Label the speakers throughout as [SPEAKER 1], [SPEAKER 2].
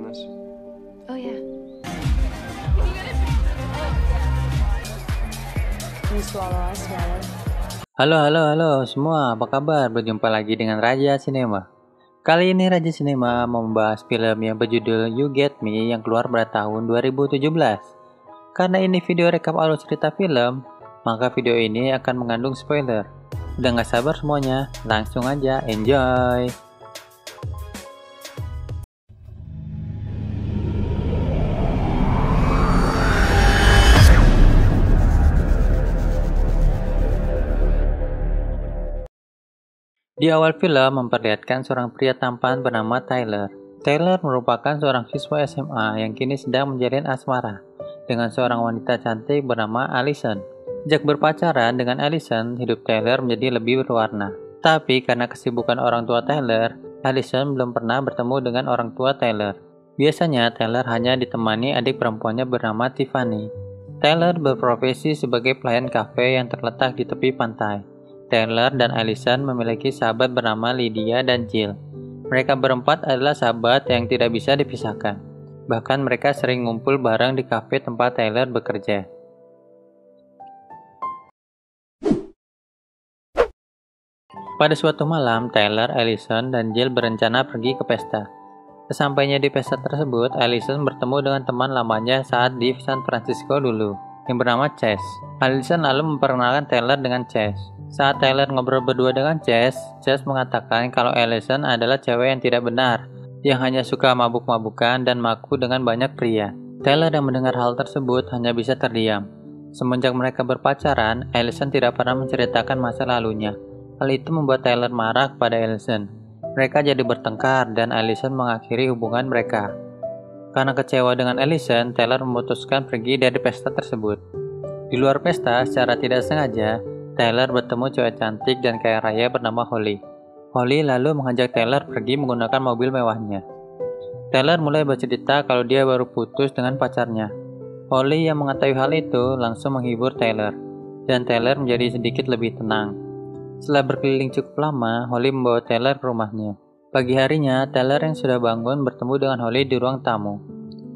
[SPEAKER 1] this?
[SPEAKER 2] Oh yeah.
[SPEAKER 3] You swallow, I swallow.
[SPEAKER 4] Halo semua, apa kabar? Berjumpa lagi dengan Raja Cinema. Kali ini Raja Cinema mau membahas film yang berjudul You Get Me yang keluar pada tahun 2017. Karena ini video rekap alur cerita film, maka video ini akan mengandung spoiler. Udah gak sabar semuanya, langsung aja enjoy! Di awal film memperlihatkan seorang pria tampan bernama Tyler. Tyler merupakan seorang siswa SMA yang kini sedang menjalin asmara dengan seorang wanita cantik bernama Allison. Sejak berpacaran dengan Allison, hidup Tyler menjadi lebih berwarna. Tapi karena kesibukan orang tua Tyler, Allison belum pernah bertemu dengan orang tua Tyler. Biasanya Tyler hanya ditemani adik perempuannya bernama Tiffany. Tyler berprofesi sebagai pelayan kafe yang terletak di tepi pantai. Tyler dan Allison memiliki sahabat bernama Lydia dan Jill. Mereka berempat adalah sahabat yang tidak bisa dipisahkan. Bahkan mereka sering ngumpul bareng di kafe tempat Tyler bekerja. Pada suatu malam, Tyler, Allison, dan Jill berencana pergi ke pesta. Sesampainya di pesta tersebut, Allison bertemu dengan teman lamanya saat di San Francisco dulu, yang bernama Chase. Allison lalu memperkenalkan Tyler dengan Chase. Saat Tyler ngobrol berdua dengan Chase mengatakan kalau Allison adalah cewek yang tidak benar, yang hanya suka mabuk-mabukan dan maku dengan banyak pria. Tyler yang mendengar hal tersebut hanya bisa terdiam. Semenjak mereka berpacaran, Allison tidak pernah menceritakan masa lalunya. Hal itu membuat Tyler marah kepada Allison. Mereka jadi bertengkar dan Allison mengakhiri hubungan mereka. Karena kecewa dengan Allison, Tyler memutuskan pergi dari pesta tersebut. Di luar pesta, secara tidak sengaja, Tyler bertemu cewek cantik dan kaya raya bernama Holly. Holly lalu mengajak Tyler pergi menggunakan mobil mewahnya. Tyler mulai bercerita kalau dia baru putus dengan pacarnya. Holly yang mengetahui hal itu langsung menghibur Tyler, dan Tyler menjadi sedikit lebih tenang. Setelah berkeliling cukup lama, Holly membawa Tyler ke rumahnya. Pagi harinya, Tyler yang sudah bangun bertemu dengan Holly di ruang tamu.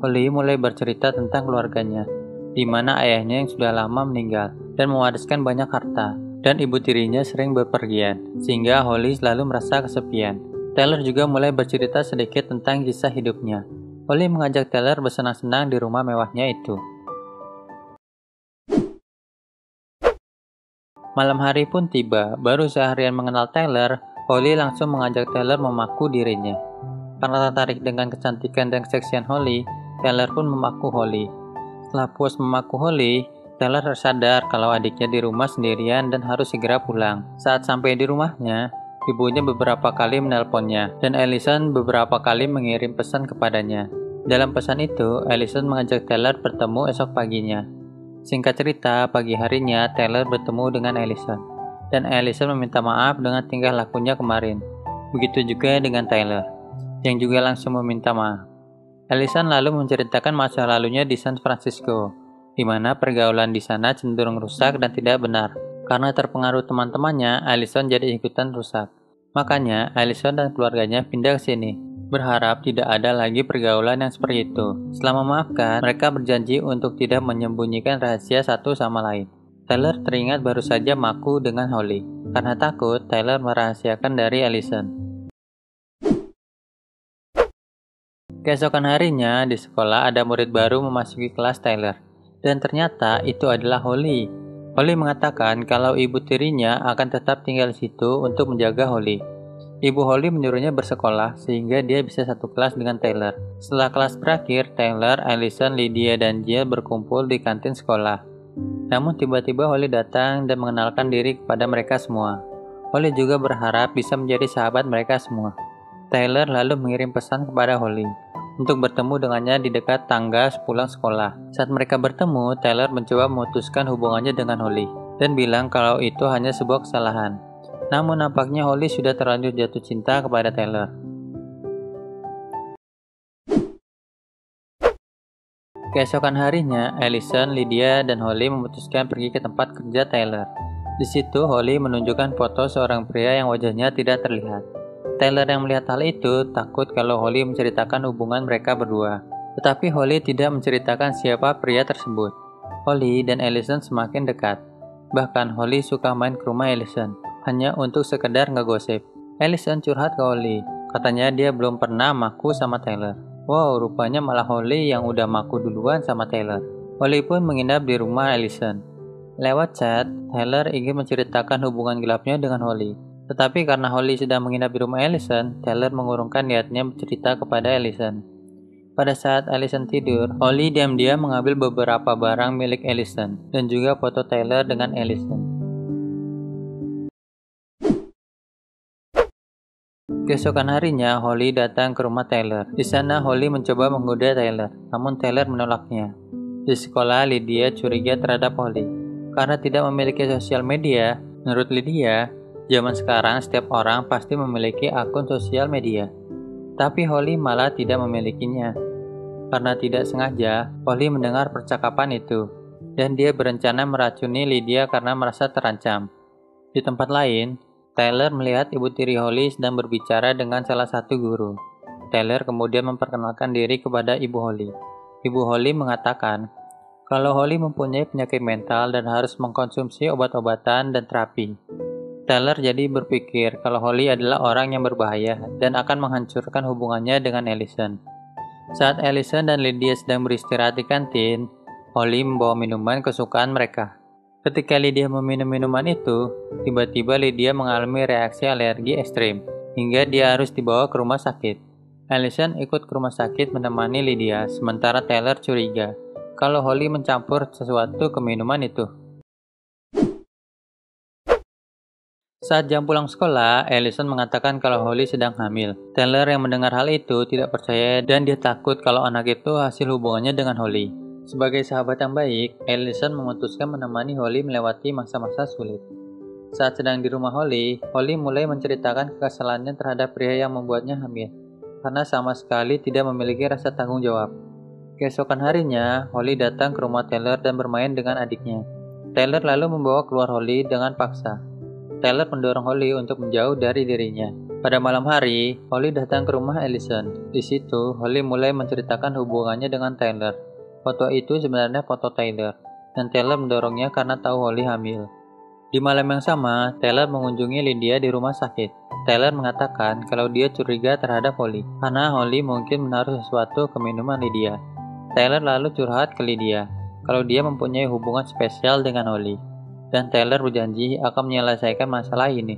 [SPEAKER 4] Holly mulai bercerita tentang keluarganya, di mana ayahnya yang sudah lama meninggal dan mewariskan banyak harta, dan ibu tirinya sering berpergian, sehingga Holly selalu merasa kesepian. Tyler juga mulai bercerita sedikit tentang kisah hidupnya. Holly mengajak Tyler bersenang-senang di rumah mewahnya itu. Malam hari pun tiba, baru seharian mengenal Tyler, Holly langsung mengajak Tyler memaku dirinya. Karena tertarik dengan kecantikan dan keseksian Holly, Tyler pun memaku Holly. Setelah puas memaku Holly, Tyler tersadar kalau adiknya di rumah sendirian dan harus segera pulang. Saat sampai di rumahnya, ibunya beberapa kali menelponnya, dan Allison beberapa kali mengirim pesan kepadanya. Dalam pesan itu, Allison mengajak Tyler bertemu esok paginya. Singkat cerita, pagi harinya Tyler bertemu dengan Allison, dan Allison meminta maaf dengan tingkah lakunya kemarin. Begitu juga dengan Tyler, yang juga langsung meminta maaf. Allison lalu menceritakan masa lalunya di San Francisco, di mana pergaulan di sana cenderung rusak dan tidak benar. Karena terpengaruh teman-temannya, Allison jadi ikutan rusak. Makanya, Allison dan keluarganya pindah ke sini, berharap tidak ada lagi pergaulan yang seperti itu. Setelah memaafkan, mereka berjanji untuk tidak menyembunyikan rahasia satu sama lain. Tyler teringat baru saja maku dengan Holly. Karena takut, Tyler merahasiakan dari Allison. Keesokan harinya, di sekolah ada murid baru memasuki kelas Tyler. Dan ternyata itu adalah Holly. Holly mengatakan kalau ibu tirinya akan tetap tinggal di situ untuk menjaga Holly. Ibu Holly menyuruhnya bersekolah sehingga dia bisa satu kelas dengan Tyler. Setelah kelas berakhir, Tyler, Allison, Lydia, dan Jill berkumpul di kantin sekolah. Namun tiba-tiba Holly datang dan mengenalkan diri kepada mereka semua. Holly juga berharap bisa menjadi sahabat mereka semua. Tyler lalu mengirim pesan kepada Holly untuk bertemu dengannya di dekat tangga sepulang sekolah. Saat mereka bertemu, Tyler mencoba memutuskan hubungannya dengan Holly dan bilang kalau itu hanya sebuah kesalahan. Namun nampaknya Holly sudah terlanjur jatuh cinta kepada Tyler. Keesokan harinya, Allison, Lydia, dan Holly memutuskan pergi ke tempat kerja Tyler. Di situ, Holly menunjukkan foto seorang pria yang wajahnya tidak terlihat. Taylor yang melihat hal itu takut kalau Holly menceritakan hubungan mereka berdua. Tetapi Holly tidak menceritakan siapa pria tersebut. Holly dan Allison semakin dekat. Bahkan Holly suka main ke rumah Allison, hanya untuk sekedar ngegosip. Allison curhat ke Holly, katanya dia belum pernah maku sama Taylor. Wow, rupanya malah Holly yang udah maku duluan sama Taylor. Holly pun menginap di rumah Allison. Lewat chat, Taylor ingin menceritakan hubungan gelapnya dengan Holly. Tetapi karena Holly sedang menginap di rumah Allison, Taylor mengurungkan niatnya bercerita kepada Allison. Pada saat Allison tidur, Holly diam-diam mengambil beberapa barang milik Allison dan juga foto Taylor dengan Allison. Keesokan harinya, Holly datang ke rumah Taylor. Di sana, Holly mencoba menggoda Taylor, namun Taylor menolaknya. Di sekolah, Lydia curiga terhadap Holly. Karena tidak memiliki sosial media, menurut Lydia, zaman sekarang setiap orang pasti memiliki akun sosial media. Tapi Holly malah tidak memilikinya. Karena tidak sengaja, Holly mendengar percakapan itu, dan dia berencana meracuni Lydia karena merasa terancam. Di tempat lain, Taylor melihat ibu tiri Holly sedang berbicara dengan salah satu guru. Taylor kemudian memperkenalkan diri kepada ibu Holly. Ibu Holly mengatakan kalau Holly mempunyai penyakit mental dan harus mengkonsumsi obat-obatan dan terapi. Taylor jadi berpikir kalau Holly adalah orang yang berbahaya dan akan menghancurkan hubungannya dengan Allison. Saat Allison dan Lydia sedang beristirahat di kantin, Holly membawa minuman kesukaan mereka. Ketika Lydia meminum minuman itu, tiba-tiba Lydia mengalami reaksi alergi ekstrim, hingga dia harus dibawa ke rumah sakit. Allison ikut ke rumah sakit menemani Lydia, sementara Taylor curiga kalau Holly mencampur sesuatu ke minuman itu. Saat jam pulang sekolah, Allison mengatakan kalau Holly sedang hamil. Taylor yang mendengar hal itu tidak percaya dan dia takut kalau anak itu hasil hubungannya dengan Holly. Sebagai sahabat yang baik, Allison memutuskan menemani Holly melewati masa-masa sulit. Saat sedang di rumah Holly mulai menceritakan kekesalannya terhadap pria yang membuatnya hamil, karena sama sekali tidak memiliki rasa tanggung jawab. Keesokan harinya, Holly datang ke rumah Taylor dan bermain dengan adiknya. Taylor lalu membawa keluar Holly dengan paksa. Taylor mendorong Holly untuk menjauh dari dirinya. Pada malam hari, Holly datang ke rumah Allison. Di situ, Holly mulai menceritakan hubungannya dengan Taylor. Foto itu sebenarnya foto Taylor, dan Taylor mendorongnya karena tahu Holly hamil. Di malam yang sama, Taylor mengunjungi Lydia di rumah sakit. Taylor mengatakan kalau dia curiga terhadap Holly, karena Holly mungkin menaruh sesuatu ke minuman Lydia. Taylor lalu curhat ke Lydia kalau dia mempunyai hubungan spesial dengan Holly, dan Taylor berjanji akan menyelesaikan masalah ini.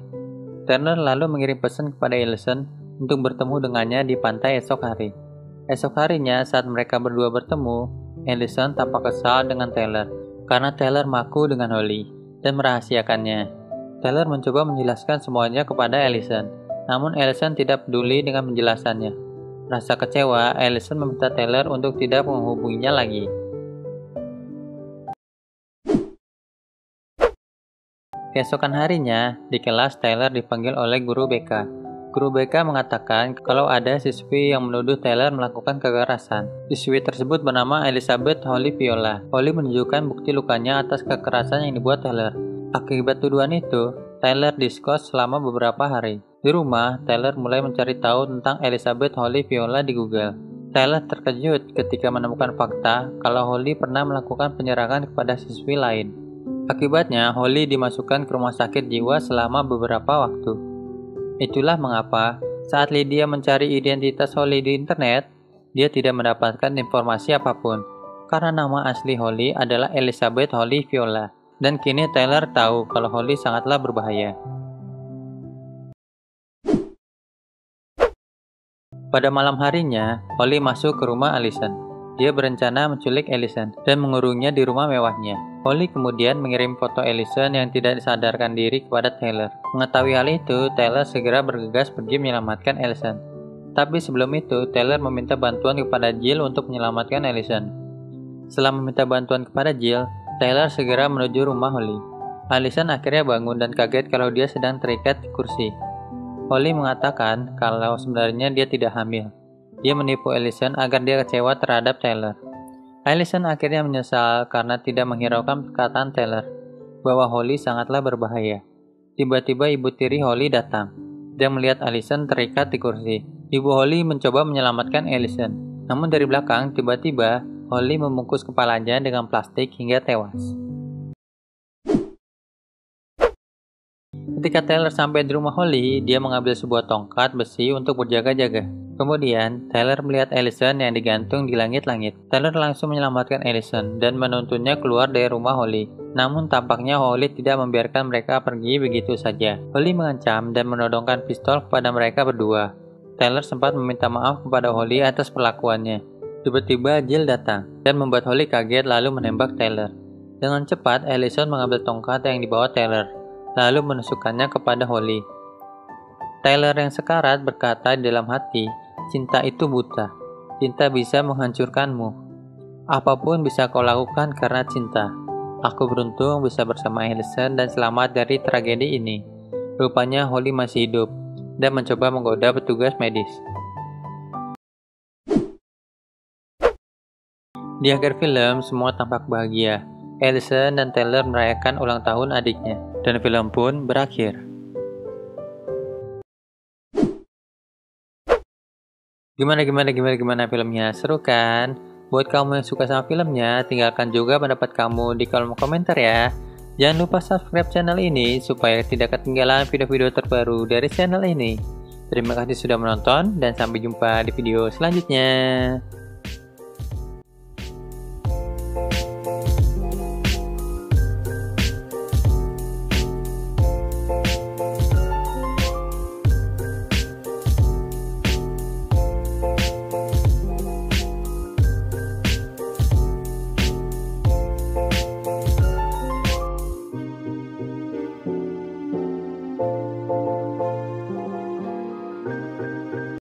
[SPEAKER 4] Taylor lalu mengirim pesan kepada Allison untuk bertemu dengannya di pantai esok hari. Esok harinya saat mereka berdua bertemu, Allison tampak kesal dengan Taylor karena Taylor maku dengan Holly dan merahasiakannya. Taylor mencoba menjelaskan semuanya kepada Allison, namun Allison tidak peduli dengan penjelasannya. Rasa kecewa, Allison meminta Taylor untuk tidak menghubunginya lagi. Keesokan harinya, di kelas Taylor dipanggil oleh guru BK. Guru BK mengatakan kalau ada siswi yang menuduh Taylor melakukan kekerasan. Siswi tersebut bernama Elizabeth Holly Viola. Holly menunjukkan bukti lukanya atas kekerasan yang dibuat Taylor. Akibat tuduhan itu, Taylor diskors selama beberapa hari. Di rumah, Taylor mulai mencari tahu tentang Elizabeth Holly Viola di Google. Taylor terkejut ketika menemukan fakta kalau Holly pernah melakukan penyerangan kepada siswi lain. Akibatnya, Holly dimasukkan ke rumah sakit jiwa selama beberapa waktu. Itulah mengapa saat Lydia mencari identitas Holly di internet, dia tidak mendapatkan informasi apapun, karena nama asli Holly adalah Elizabeth Holly Viola. Dan kini Taylor tahu kalau Holly sangatlah berbahaya. Pada malam harinya, Holly masuk ke rumah Allison. Dia berencana menculik Allison dan mengurungnya di rumah mewahnya. Holly kemudian mengirim foto Allison yang tidak disadarkan diri kepada Taylor. Mengetahui hal itu, Taylor segera bergegas pergi menyelamatkan Allison. Tapi sebelum itu, Taylor meminta bantuan kepada Jill untuk menyelamatkan Allison. Setelah meminta bantuan kepada Jill, Taylor segera menuju rumah Holly. Allison akhirnya bangun dan kaget kalau dia sedang terikat di kursi. Holly mengatakan kalau sebenarnya dia tidak hamil. Dia menipu Allison agar dia kecewa terhadap Taylor. Allison akhirnya menyesal karena tidak menghiraukan perkataan Taylor bahwa Holly sangatlah berbahaya. Tiba-tiba ibu tiri Holly datang. Dia melihat Allison terikat di kursi. Ibu Holly mencoba menyelamatkan Allison. Namun dari belakang, tiba-tiba Holly membungkus kepalanya dengan plastik hingga tewas. Ketika Tyler sampai di rumah Holly, dia mengambil sebuah tongkat besi untuk berjaga-jaga. Kemudian, Tyler melihat Allison yang digantung di langit-langit. Tyler langsung menyelamatkan Allison dan menuntunnya keluar dari rumah Holly. Namun tampaknya Holly tidak membiarkan mereka pergi begitu saja. Holly mengancam dan menodongkan pistol kepada mereka berdua. Tyler sempat meminta maaf kepada Holly atas perlakuannya. Tiba-tiba Jill datang dan membuat Holly kaget lalu menembak Tyler. Dengan cepat, Allison mengambil tongkat yang dibawa Tyler, lalu menusukkannya kepada Holly. Tyler yang sekarat berkata di dalam hati, "Cinta itu buta. Cinta bisa menghancurkanmu. Apapun bisa kau lakukan karena cinta. Aku beruntung bisa bersama Allison dan selamat dari tragedi ini." Rupanya Holly masih hidup dan mencoba menggoda petugas medis. Di akhir film, semua tampak bahagia. Allison dan Tyler merayakan ulang tahun adiknya, dan film pun berakhir. Gimana filmnya? Seru kan? Buat kamu yang suka sama filmnya, tinggalkan juga pendapat kamu di kolom komentar ya. Jangan lupa subscribe channel ini supaya tidak ketinggalan video-video terbaru dari channel ini. Terima kasih sudah menonton dan sampai jumpa di video selanjutnya.